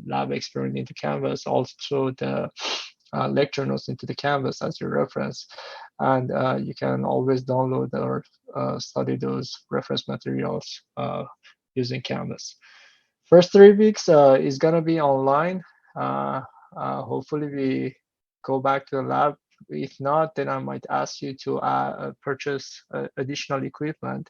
lab experiment into Canvas, also the lecture notes into the Canvas as your reference. And you can always download or study those reference materials using Canvas. First 3 weeks is going to be online. Uh, Hopefully, we go back to the lab. If not, then I might ask you to purchase additional equipment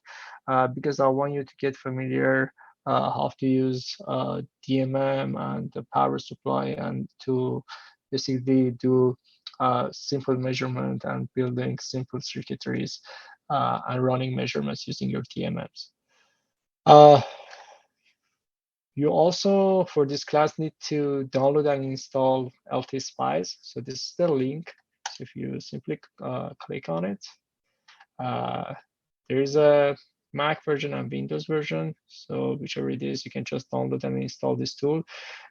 because I want you to get familiar how to use DMM and the power supply and to basically do simple measurement and building simple circuitries and running measurements using your DMMs. Uh, you also, for this class, need to download and install LT-SPICE. So this is the link. So if you simply click on it, there is a Mac version and Windows version. So whichever it is, you can just download and install this tool.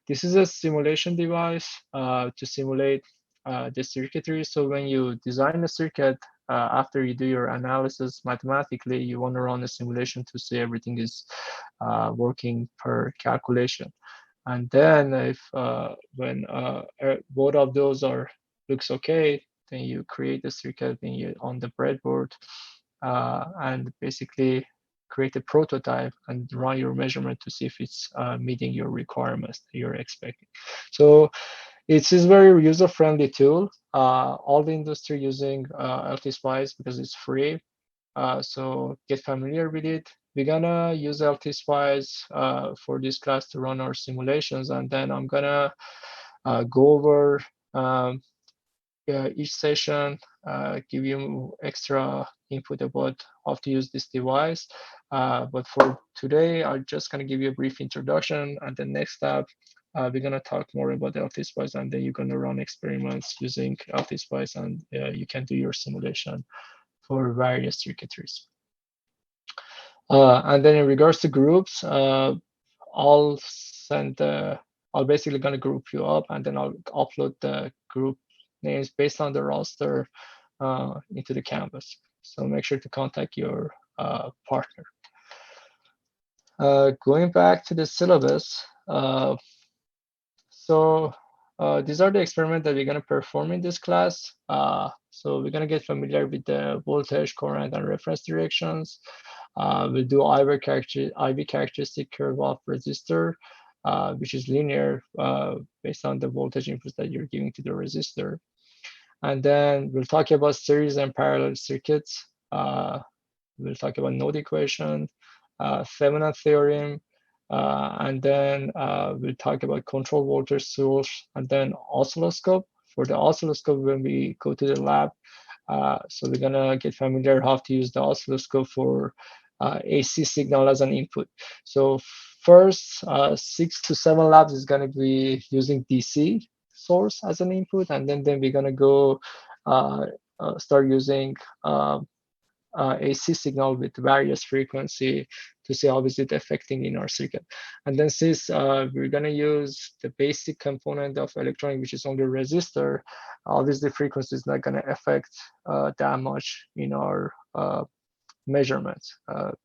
This is a simulation device to simulate the circuitry. So when you design a circuit, after you do your analysis mathematically, you want to run a simulation to see everything is working per calculation. And then if when both of those are looks okay, then you create a circuit on the breadboard and basically create a prototype and run your measurement to see if it's meeting your requirements that you're expecting. So it's a very user-friendly tool. All the industry using LT-SPICE because it's free. So get familiar with it. We're gonna use LT-SPICE for this class to run our simulations, and then I'm gonna go over each session, give you extra input about how to use this device. But for today, I'm just gonna give you a brief introduction, and the next step, we're gonna talk more about LT-SPICE, and then you're gonna run experiments using LT-SPICE, and you can do your simulation for various circuitries. And then in regards to groups, I'll send I'll basically gonna group you up, and then I'll upload the group names based on the roster into the Canvas. So make sure to contact your partner. Going back to the syllabus, so these are the experiments that we're going to perform in this class. So we're going to get familiar with the voltage, current, and reference directions. We'll do IV characteristic curve of resistor, which is linear based on the voltage inputs that you're giving to the resistor. And then we'll talk about series and parallel circuits. We'll talk about node equation, Thevenin theorem, and then we'll talk about control voltage source, and then oscilloscope. For the oscilloscope, when we go to the lab, so we're gonna get familiar how to use the oscilloscope for AC signal as an input. So first 6 to 7 labs is gonna be using DC source as an input, and then we're gonna go start using AC signal with various frequency to see how is it affecting in our circuit. And then since we're going to use the basic component of electronic, which is only resistor, obviously frequency is not going to affect that much in our measurements.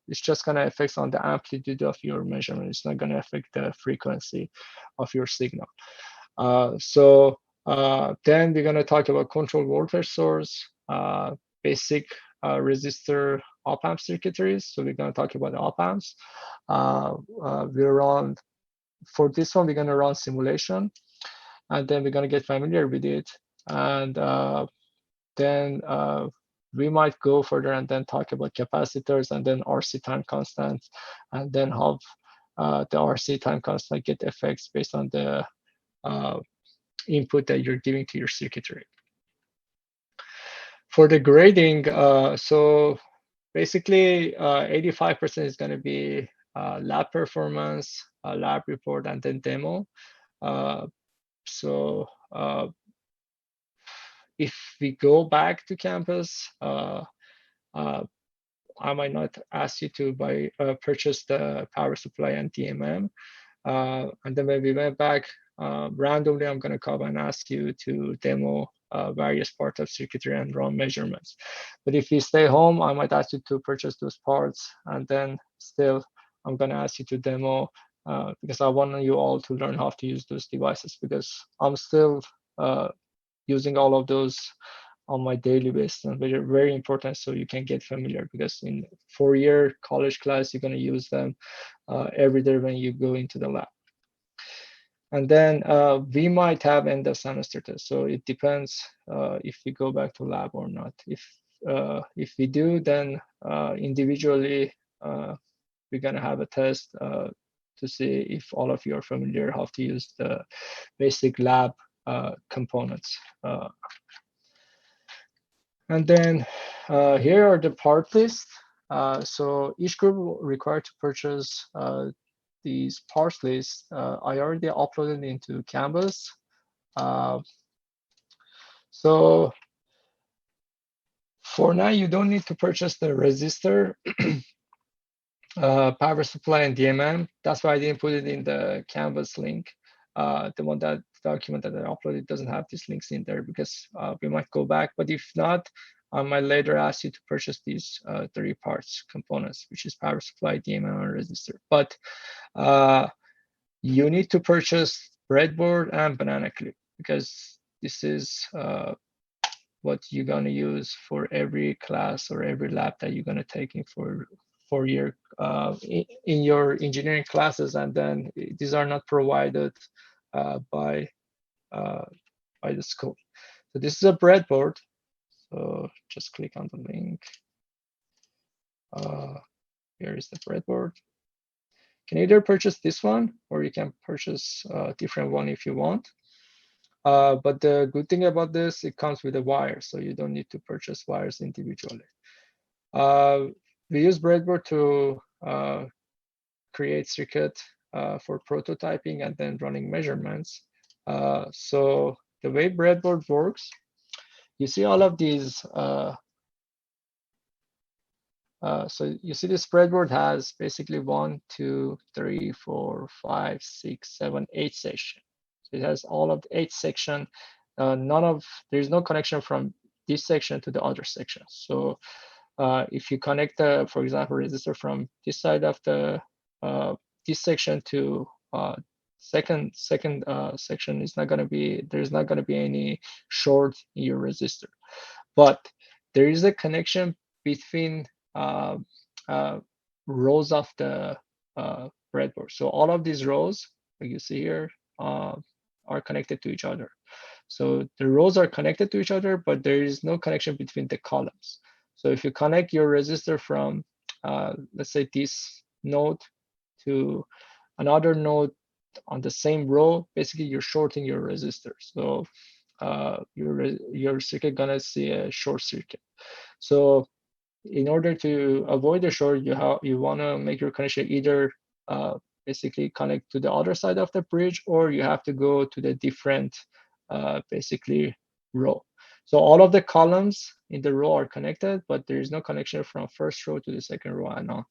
It's just going to affect on the amplitude of your measurement. It's not going to affect the frequency of your signal. Then we're going to talk about control voltage source, basic resistor op-amp circuitries. So we're going to talk about op-amps. We'll run, for this one, we're going to run simulation, and then we're going to get familiar with it. And then we might go further and then talk about capacitors and then RC time constant, and then how the RC time constant get effects based on the input that you're giving to your circuitry. For the grading, so basically 85% is going to be lab performance, lab report, and then demo. If we go back to campus, I might not ask you to purchase the power supply and DMM. And then when we went back, randomly, I'm going to come and ask you to demo various parts of circuitry and run measurements. But if you stay home, I might ask you to purchase those parts, and then still I'm going to ask you to demo because I want you all to learn how to use those devices, because I'm still using all of those on my daily basis, and they're very important, so you can get familiar, because in 4-year college class, you're going to use them every day when you go into the lab. And then we might have end of semester tests. So it depends if we go back to lab or not. If we do, then individually we're gonna have a test to see if all of you are familiar how to use the basic lab components. And then here are the part lists. So each group required to purchase these parts lists. I already uploaded into Canvas. Uh, so for now, you don't need to purchase the resistor, power supply, and DMM. That's why I didn't put it in the Canvas link. The one that document that I uploaded doesn't have these links in there, because we might go back. But if not, I might later ask you to purchase these 3 parts components, which is power supply, DMM, and resistor. But you need to purchase breadboard and banana clip, because this is what you're going to use for every class or every lab that you're going to take in for your in your engineering classes. And then these are not provided by the school. So this is a breadboard. So just click on the link. Here is the breadboard. You can either purchase this one, or you can purchase a different one if you want. But the good thing about this, it comes with a wire, so you don't need to purchase wires individually. We use breadboard to create circuit for prototyping and then running measurements. So the way breadboard works, you see all of these. So you see this breadboard has basically 1, 2, 3, 4, 5, 6, 7, 8 sections. So it has all of the 8 section. There's no connection from this section to the other section. So if you connect for example, resistor from this side of the this section to second section, is not going to be, there's not going to be any short in your resistor. But there is a connection between rows of the breadboard. So all of these rows, like you see here, are connected to each other. So the rows are connected to each other, but there is no connection between the columns. So if you connect your resistor from, let's say, this node to another node on the same row, basically you're shorting your resistor. So your circuit gonna see a short circuit. So in order to avoid the short, you want to make your connection either basically connect to the other side of the bridge, or you have to go to the different basically row. So all of the columns in the row are connected, but there is no connection from first row to the second row and on.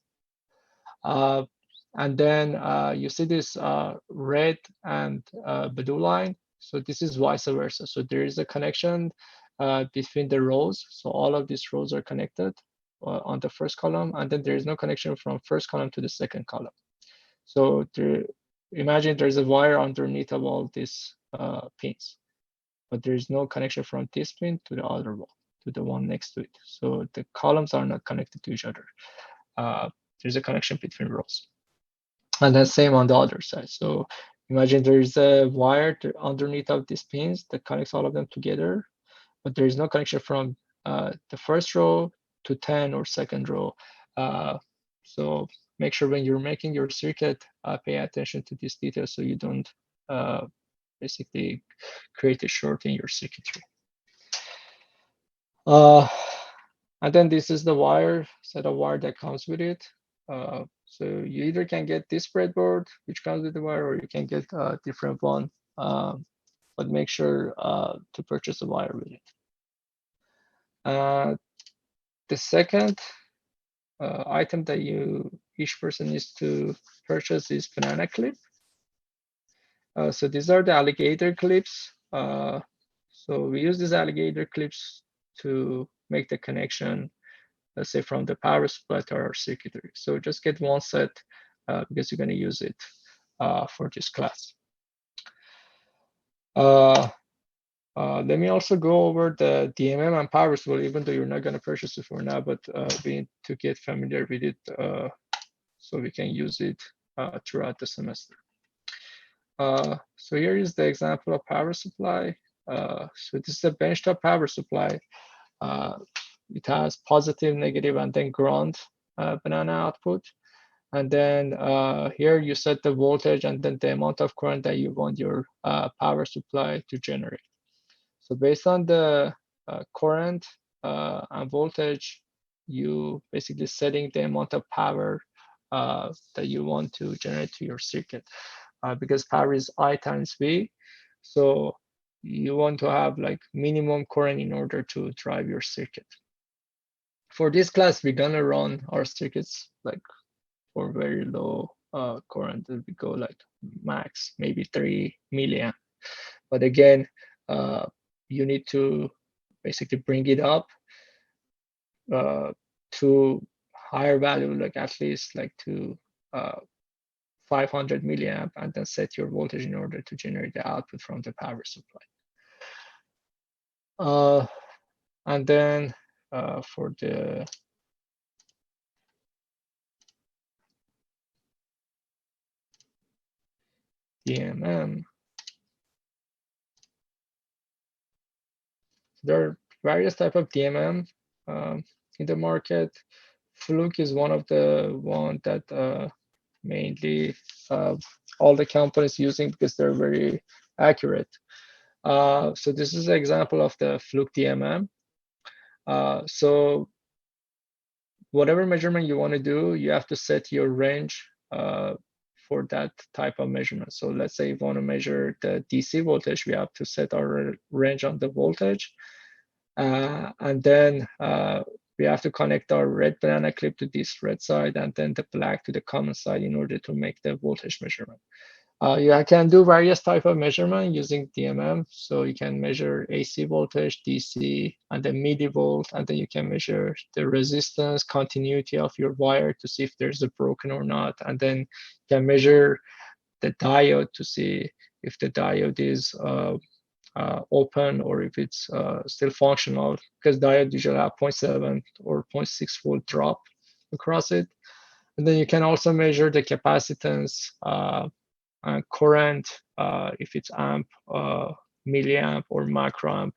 And then you see this red and blue line. So this is vice versa. So there is a connection between the rows. So all of these rows are connected on the first column, and then there is no connection from first column to the second column. So imagine there's a wire underneath of all these pins, but there is no connection from this pin to the other one, to the one next to it. So the columns are not connected to each other. There's a connection between rows. And then same on the other side. So imagine there's a wire underneath of these pins that connects all of them together, but there is no connection from the first row to 10 or second row. So make sure when you're making your circuit, pay attention to these details so you don't basically create a short in your circuitry. And then this is the wire, set of wire that comes with it. So you either can get this breadboard, which comes with the wire, or you can get a different one. But make sure to purchase a wire with it. The second item that each person needs to purchase is banana clip. So these are the alligator clips. So we use these alligator clips to make the connection, let's say, from the power supply to our circuitry. So just get one set because you're going to use it for this class. Let me also go over the DMM and power supply, even though you're not going to purchase it for now, but we need to get familiar with it so we can use it throughout the semester. So here is the example of power supply. So this is a benchtop power supply. It has positive, negative, and then ground banana output. And then here you set the voltage and then the amount of current that you want your power supply to generate. So based on the current and voltage, you basically setting the amount of power that you want to generate to your circuit. Because power is I times V, so you want to have like minimum current in order to drive your circuit. For this class, we're gonna run our circuits like for very low current. We go like max maybe 3 milliamp. But again, you need to basically bring it up to higher value, like at least like to 500 milliamp, and then set your voltage in order to generate the output from the power supply. And then for the DMM, there are various type of DMM in the market. Fluke is one of the one that mainly all the companies using because they're very accurate. So this is an example of the Fluke DMM. So whatever measurement you want to do, you have to set your range for that type of measurement. So let's say you want to measure the DC voltage, we have to set our range on the voltage. And then we have to connect our red banana clip to this red side and then the black to the common side in order to make the voltage measurement. You can do various type of measurement using DMM. So you can measure AC voltage, DC, and then millivolt, and then you can measure the resistance, continuity of your wire to see if there's a broken or not. And then you can measure the diode to see if the diode is open or if it's still functional, because diode usually have 0.7 or 0.6 volt drop across it. And then you can also measure the capacitance, current, if it's amp, milliamp, or microamp.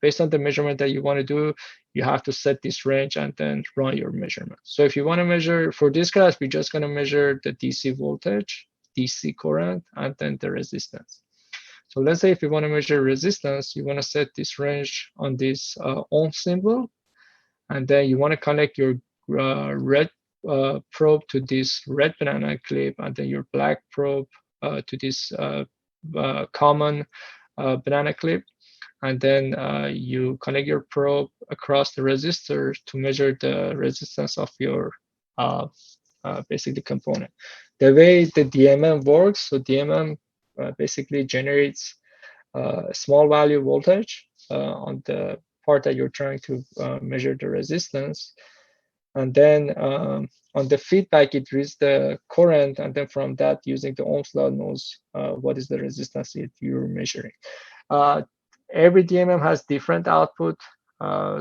Based on the measurement that you want to do, you have to set this range and then run your measurement. So if you want to measure, for this class, we're just going to measure the DC voltage, DC current, and then the resistance. So let's say if you want to measure resistance, you want to set this range on this ohm symbol, and then you want to connect your red probe to this red banana clip, and then your black probe to this common banana clip. And then you connect your probe across the resistor to measure the resistance of your basically component. The way the DMM works, so DMM basically generates a small value voltage on the part that you're trying to measure the resistance. And then on the feedback, it reads the current, and then from that, using the Ohm's law, knows what is the resistance that you're measuring. Every DMM has different output,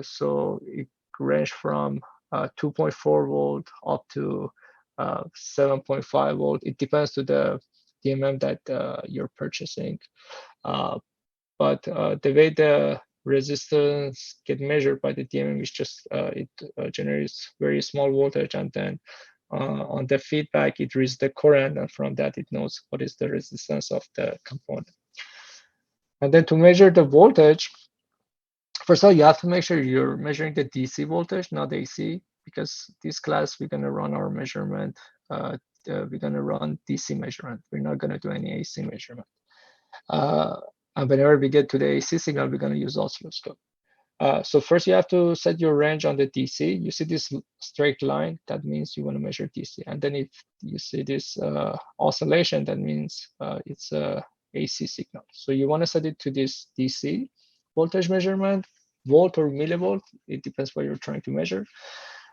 so it range from 2.4 volt up to 7.5 volt. It depends to the DMM that you're purchasing. But the way the resistance get measured by the DMM is just it generates very small voltage, and then on the feedback it reads the current, and from that it knows what is the resistance of the component. And then to measure the voltage, first of all, you have to make sure you're measuring the DC voltage, not AC, because this class we're going to run our measurement. We're going to run DC measurement. We're not going to do any AC measurement. And whenever we get to the AC signal, we're going to use oscilloscope. So first you have to set your range on the DC. You see this straight line, that means you want to measure DC. And then if you see this oscillation, that means it's a AC signal. So you want to set it to this DC voltage measurement, volt or millivolt. It depends what you're trying to measure.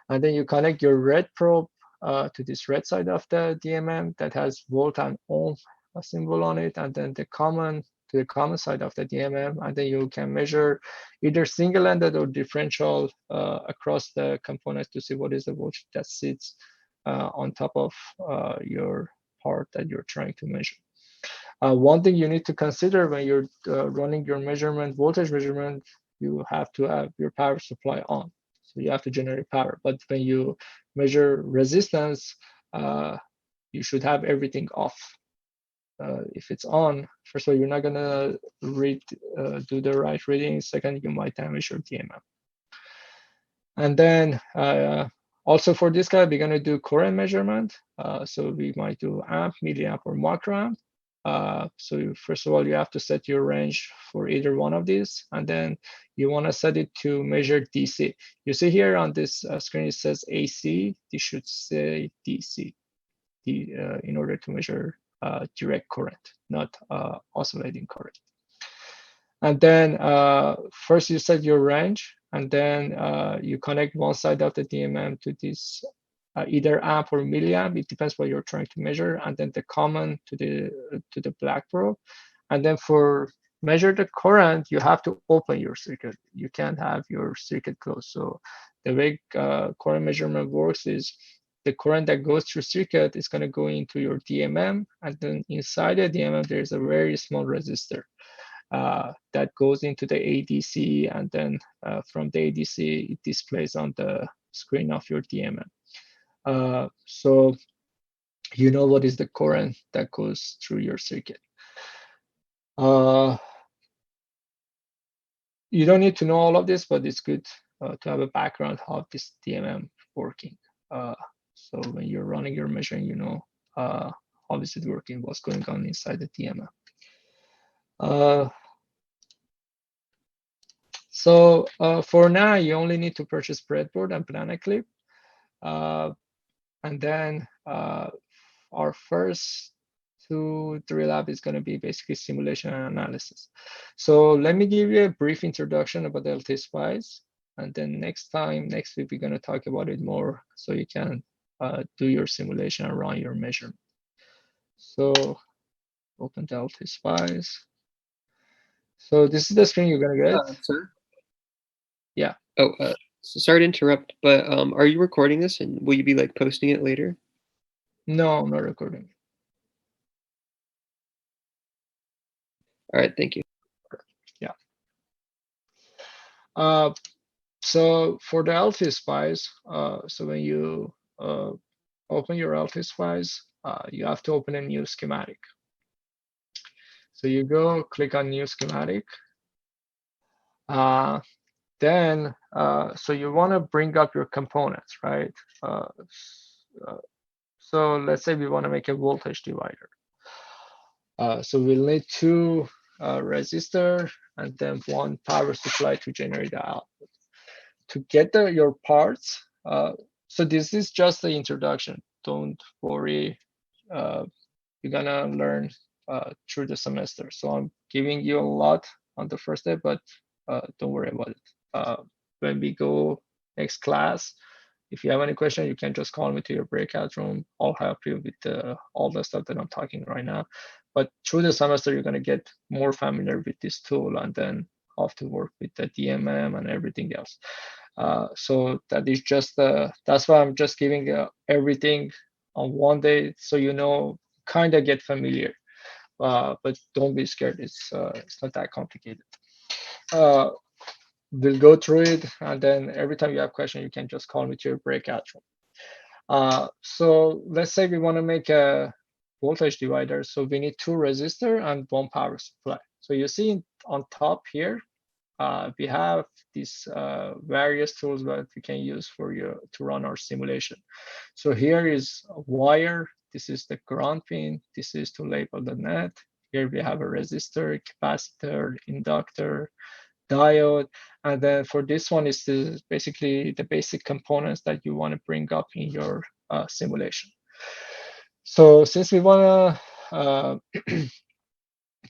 And then you connect your red probe to this red side of the DMM that has volt and ohm symbol on it, and then the common to the common side of the DMM, and then you can measure either single-ended or differential across the components to see what is the voltage that sits on top of your part that you're trying to measure. One thing you need to consider when you're running your measurement, voltage measurement, you have to have your power supply on. So you have to generate power. But when you measure resistance, you should have everything off. If it's on, first of all, you're not gonna do the right reading. Second, you might damage your DMM. And then also for this guy, we're gonna do current measurement. So we might do amp, milliamp, or microamp. So first of all, you have to set your range for either one of these, and then you want to set it to measure DC. You see here on this screen, it says AC. This should say DC in order to measure direct current, not oscillating current. And then first you set your range, and then you connect one side of the DMM to this either amp or milliamp. It depends what you're trying to measure, and then the common to the black probe. And then for measure the current, you have to open your circuit. You can't have your circuit closed. So the way current measurement works is the current that goes through circuit is going to go into your DMM, and then inside the DMM there's a very small resistor that goes into the ADC, and then from the ADC it displays on the screen of your DMM. So you know what is the current that goes through your circuit. You don't need to know all of this, but it's good to have a background of this DMM working. So when you're running your measuring, you know how is it working, what's going on inside the DMM. So for now, you only need to purchase breadboard and banana clip. And then our first 2-3 lab is going to be basically simulation and analysis. So let me give you a brief introduction about LT Spice. And then next week, we're going to talk about it more so you can do your simulation and run your measurement. So open the LT Spice. So this is the screen you're going to get. Sir? Yeah. Oh, so sorry to interrupt, but are you recording this, and will you be like posting it later? No, I'm not recording. All right, thank you. Yeah. So for the LT Spice, so when you open your LT Spice, you have to open a new schematic. So you go click on new schematic. Then, so you want to bring up your components, right? So let's say we want to make a voltage divider. So we'll need 2 resistor and then 1 power supply to generate the output. To get your parts, so this is just the introduction. Don't worry, you're gonna learn through the semester. So I'm giving you a lot on the first day, but don't worry about it. When we go next class, if you have any question, you can just call me to your breakout room. I'll help you with all the stuff that I'm talking right now. But through the semester, you're gonna get more familiar with this tool, and then have to work with the DMM and everything else. So that is just that's why I'm just giving everything on one day, so you know, kind of get familiar. But don't be scared. It's not that complicated. We'll go through it, and then every time you have question, you can just call me to your breakout room. So let's say we want to make a voltage divider. So we need 2 resistor and 1 power supply. So you see on top here, we have these various tools that we can use for you to run our simulation. So here is a wire. This is the ground pin. This is to label the net. Here we have a resistor, capacitor, inductor, diode. And then for this one is basically the basic components that you want to bring up in your simulation. So since we want to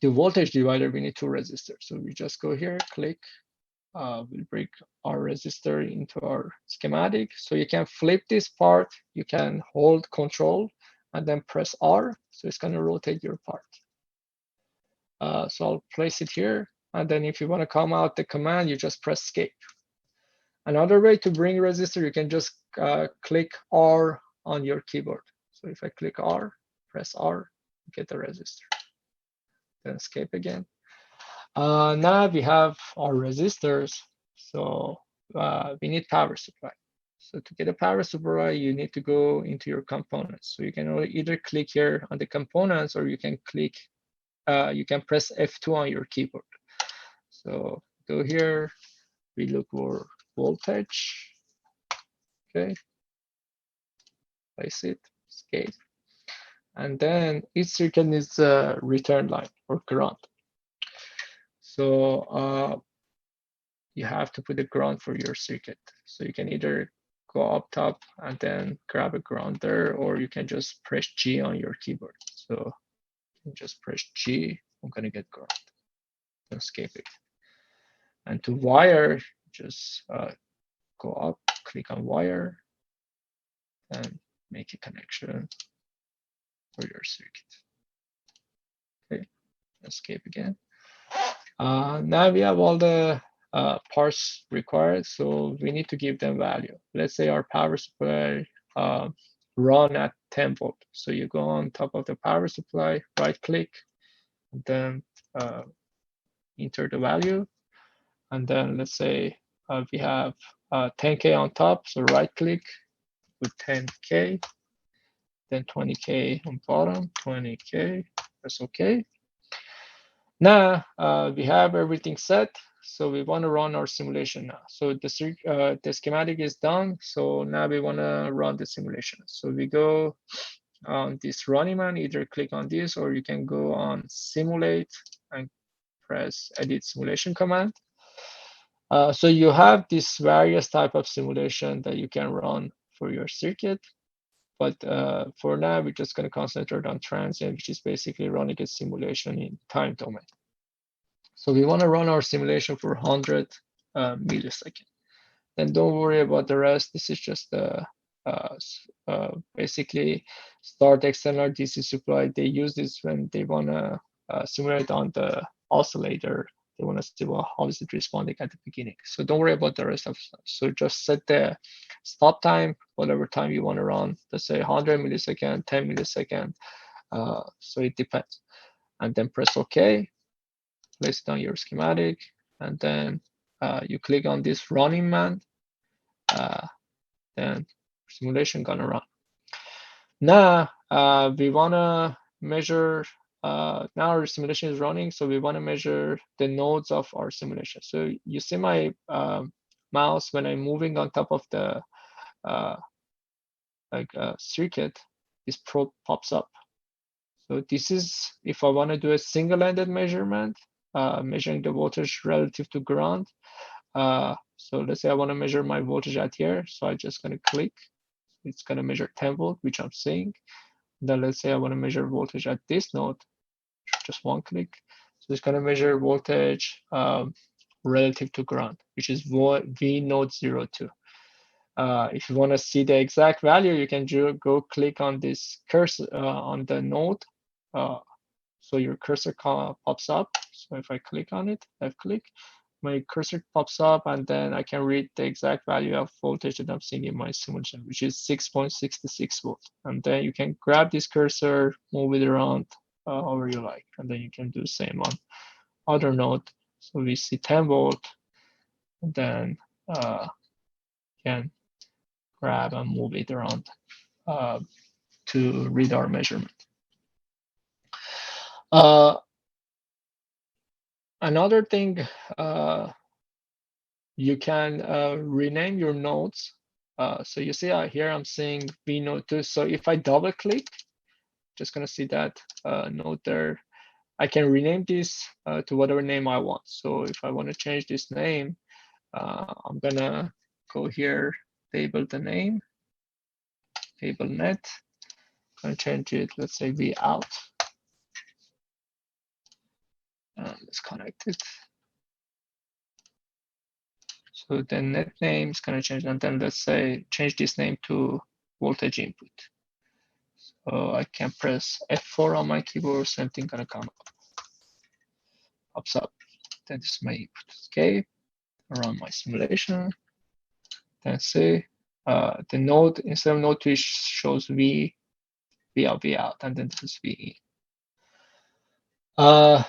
do voltage divider, we need 2 resistors. So we just go here, click, we'll bring our resistor into our schematic. So you can flip this part, you can hold control and then press R. So it's going to rotate your part. So I'll place it here. And then if you want to come out the command, you just press escape. Another way to bring resistor, you can just click R on your keyboard. So if I click R, press R, get the resistor. Then escape again. Now we have our resistors. So we need power supply. So to get a power supply, you need to go into your components. So you can either click here on the components, or you can click, you can press F2 on your keyboard. So go here, we look for voltage. Okay, place it, escape. And then each circuit needs a return line or ground. So you have to put a ground for your circuit. So you can either go up top and then grab a ground there, or you can just press G on your keyboard. So you just press G, I'm gonna get ground, escape it. And to wire, just go up, click on wire, and make a connection for your circuit. Okay, escape again. Now we have all the parts required, so we need to give them value. Let's say our power supply run at 10 volt. So you go on top of the power supply, right click, and then enter the value. And then let's say we have 10K on top, so right click with 10K, then 20K on bottom, 20K, press OK. Now we have everything set. So we want to run our simulation now. So the schematic is done. So now we want to run the simulation. So we go on this running man, either click on this, or you can go on simulate and press edit simulation command. So you have this various type of simulation that you can run for your circuit. But for now, we're just going to concentrate on transient, which is basically running a simulation in time domain. So we want to run our simulation for 100 milliseconds. Then don't worry about the rest. This is just basically start external DC supply. They use this when they want to simulate on the oscillator. They want to see, well, how is it responding at the beginning. So don't worry about the rest of stuff. So just set the stop time, whatever time you want to run. Let's say 100 millisecond, 10 millisecond. So it depends. And then press OK. Place it on your schematic, and then you click on this running man. Then simulation gonna run. Now we wanna measure. Now our simulation is running, so we want to measure the nodes of our simulation. So you see my mouse when I'm moving on top of the circuit, this probe pops up. So this is if I want to do a single-ended measurement, measuring the voltage relative to ground. So let's say I want to measure my voltage at here. So I'm just going to click. It's going to measure 10 volt, which I'm seeing. Then let's say I want to measure voltage at this node. Just one click. So it's going to measure voltage relative to ground, which is V node 02. If you want to see the exact value, you can go click on this cursor on the node. So your cursor pops up. So if I click on it, left click, my cursor pops up, and then I can read the exact value of voltage that I'm seeing in my simulation, which is 6.66 volts. And then you can grab this cursor, move it around however you like, and then you can do the same on other node. So we see 10 volt, and then can grab and move it around to read our measurement. Another thing, you can rename your nodes. So you see here I'm seeing V node 2. So if I double click, just gonna see that node there. I can rename this to whatever name I want. So if I want to change this name, I'm gonna go here, table the name, table net. I'm gonna change it, let's say V out. Let's connect it. So the net name is going to change, and then let's say change this name to voltage input. So I can press F4 on my keyboard, same thing gonna come up, pops up. Then this is my input. Okay, run my simulation. Then say the node, instead of node 2 shows V out, V out, and then this is V in.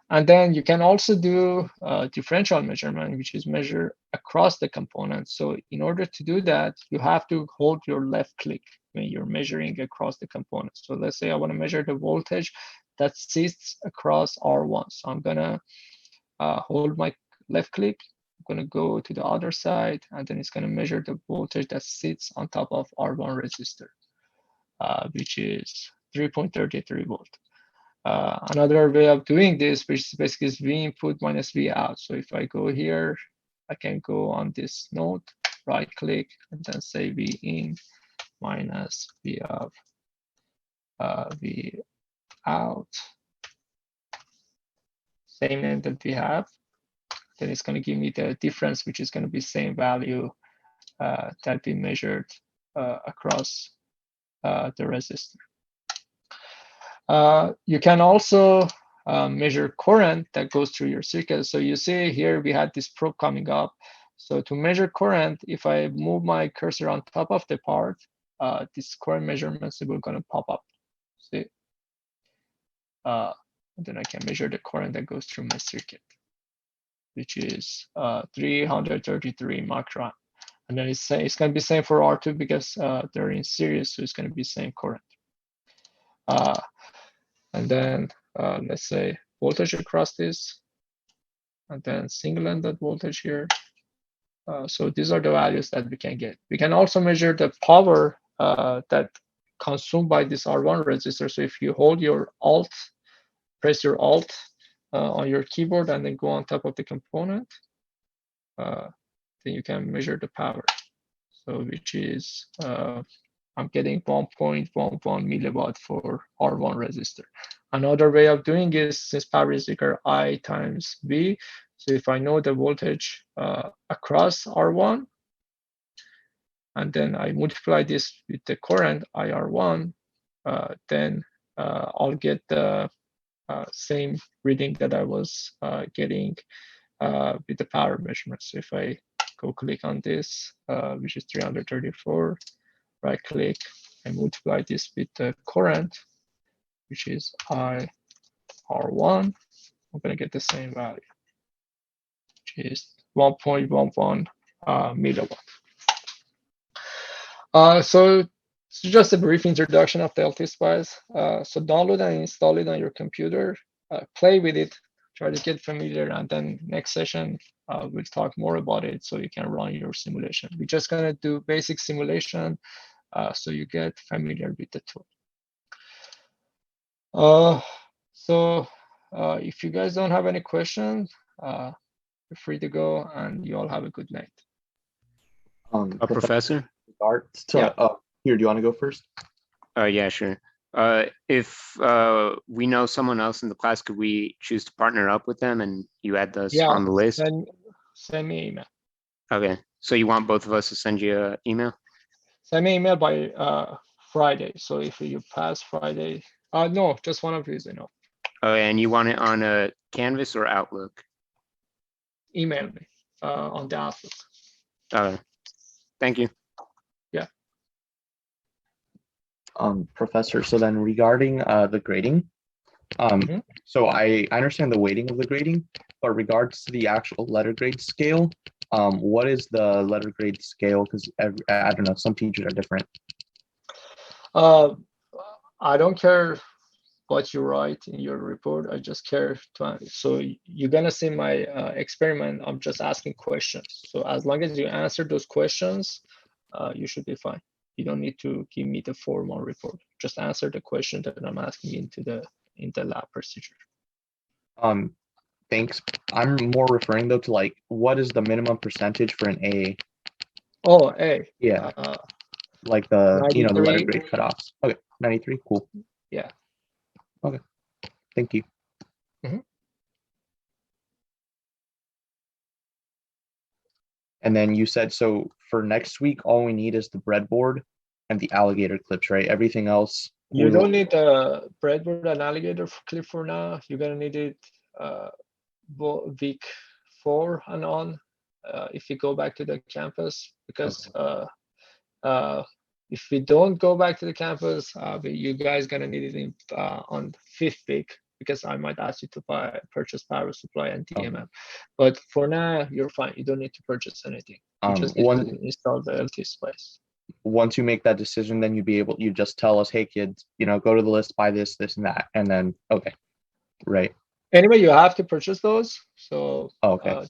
And then you can also do differential measurement, which is measure across the components. So in order to do that, you have to hold your left click when you're measuring across the components. So let's say I want to measure the voltage that sits across R1. So I'm gonna hold my left click. I'm gonna go to the other side, and then it's gonna measure the voltage that sits on top of R1 resistor, which is 3.33 volt. Another way of doing this, which basically is V input minus V out. So if I go here, I can go on this node, right click, and then say V in minus V of V out. Same name that we have. Then it's going to give me the difference, which is going to be same value that we measured across the resistor. You can also measure current that goes through your circuit. So you see here we had this probe coming up. So to measure current, if I move my cursor on top of the part, this current measurement symbol going to pop up. See? And then I can measure the current that goes through my circuit, which is 333 micron. And then it's going to be same for R2 because they're in series, so it's going to be same current. And then let's say voltage across this, and then single ended voltage here. So these are the values that we can get. We can also measure the power that consumed by this R1 resistor. So if you hold your Alt, press your Alt on your keyboard and then go on top of the component, then you can measure the power. So which is, I'm getting 1.11 milliwatt for R1 resistor. Another way of doing is, since power is equal I times V, so if I know the voltage across R1, and then I multiply this with the current IR1, then I'll get the same reading that I was getting with the power measurement. So if I go click on this, which is 334, right click, and multiply this with the current, which is IR1, I'm going to get the same value, which is 1.11 milliwatt. So it's just a brief introduction of the LT-Spice. So download and install it on your computer, play with it, try to get familiar, and then next session, we'll talk more about it so you can run your simulation. We're just gonna do basic simulation so you get familiar with the tool. So if you guys don't have any questions, feel free to go, and you all have a good night. Professor? Regards to, Yeah. Here, do you want to go first? Yeah, sure. If we know someone else in the class, could we choose to partner up with them and you add us Yeah, on the list? send me an email. Okay. So you want both of us to send you an email? Send me an email by Friday. So if you pass Friday, no, just one of you is enough. Oh, and you want it on a Canvas or Outlook? Email me on the Outlook. Thank you. Yeah. Professor, so then regarding the grading, Mhm. so I understand the weighting of the grading, but regards to the actual letter grade scale, what is the letter grade scale? Because I don't know, some teachers are different. I don't care what you write in your report. I just care to. So you're gonna see my experiment. I'm just asking questions. So as long as you answer those questions, you should be fine. You don't need to give me the formal report. Just answer the question that I'm asking in the lab procedure. Thanks. I'm more referring though to like, what is the minimum percentage for an A? Oh, A. Yeah. Like the, the letter 93. grade cutoffs. Okay, 93, cool. Yeah. Okay, thank you. Mhm. And then you said, so for next week, all we need is the breadboard and the alligator clips, right? Everything else. You we will- don't need a breadboard and alligator clip for now. You're gonna need it week 4 and on if you go back to the campus, because if we don't go back to the campus, you guys gonna need it in, on 5th week, because I might ask you to purchase power supply and DMM. But for now, you're fine. You don't need to purchase anything. You just need to install the LT Spice. Once you make that decision, then you just tell us, hey kids, go to the list, buy this, this, and that, and then okay, right. Anyway, you have to purchase those. So Okay.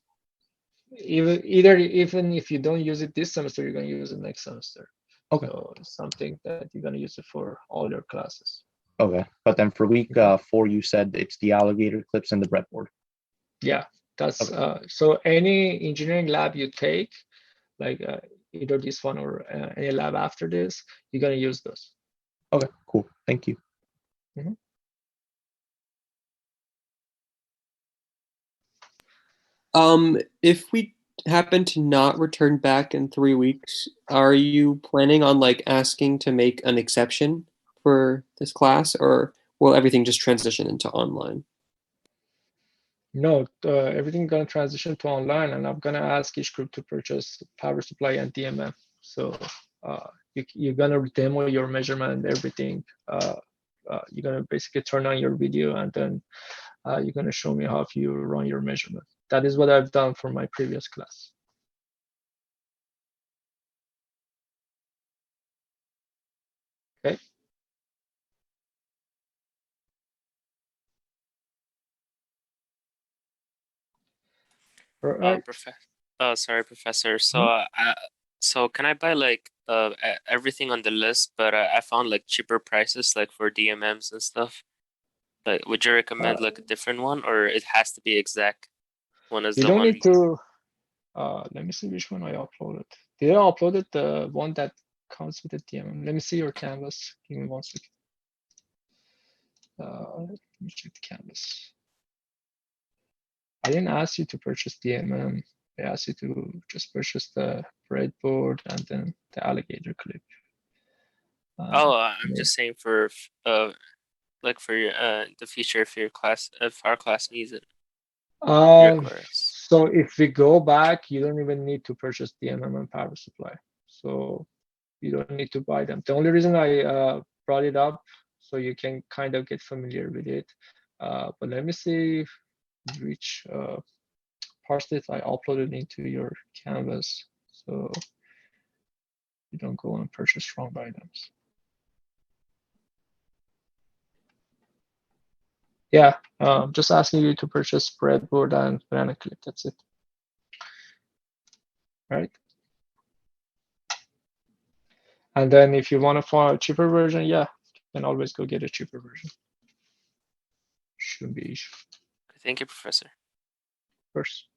Even if you don't use it this semester, you're gonna use it next semester. Okay. So it's something that you're gonna use it for all your classes. Okay. But then for week 4, you said it's the alligator clips and the breadboard. Yeah, that's so any engineering lab you take, like either this one or any lab after this, you're gonna use those. Okay, cool. Thank you. If we happen to not return back in 3 weeks, are you planning on like asking to make an exception for this class, or will everything just transition into online? No, everything gonna transition to online, and I'm gonna ask each group to purchase power supply and DMM. So you're gonna demo your measurement and everything. You're gonna basically turn on your video, and then you're gonna show me how you run your measurement. That is what I've done for my previous class. Okay. All right. Sorry, Professor. So can I buy like everything on the list, but I found like cheaper prices like for DMMs and stuff. Like, would you recommend like a different one, or it has to be exact one as You the don't one? need to. Let me see which one I uploaded. Did I upload the one that comes with the DMM? Let me see your canvas. Give me 1 second. Let me check the canvas. I didn't ask you to purchase DMM. I asked you to just purchase the breadboard and then the alligator clip. I'm just saying for like for the future if our class needs it. So if we go back, you don't even need to purchase DMM and power supply. So you don't need to buy them. The only reason I brought it up so you can kind of get familiar with it. But let me see which parts that I uploaded into your canvas, so you don't go and purchase wrong items. Yeah, just asking you to purchase breadboard and banana clip. That's it. Right. And then if you want to find a cheaper version, yeah, you can always go get a cheaper version. Shouldn't be issue. Thank you, Professor. Of course.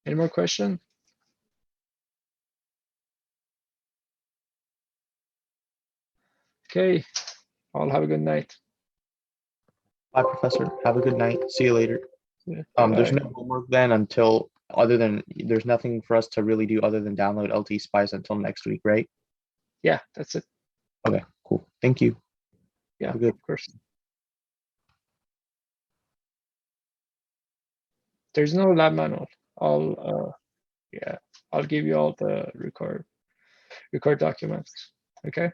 Any more questions? Okay, all have a good night. Bye, Professor. Have a good night. See you later. Yeah, There's bye. no homework then until there's nothing for us to really do other than download LT Spice until next week, right? Yeah, that's it. Okay, cool. Thank you. Yeah, Good. of course. There's no lab manual. I'll give you all the record documents. Okay.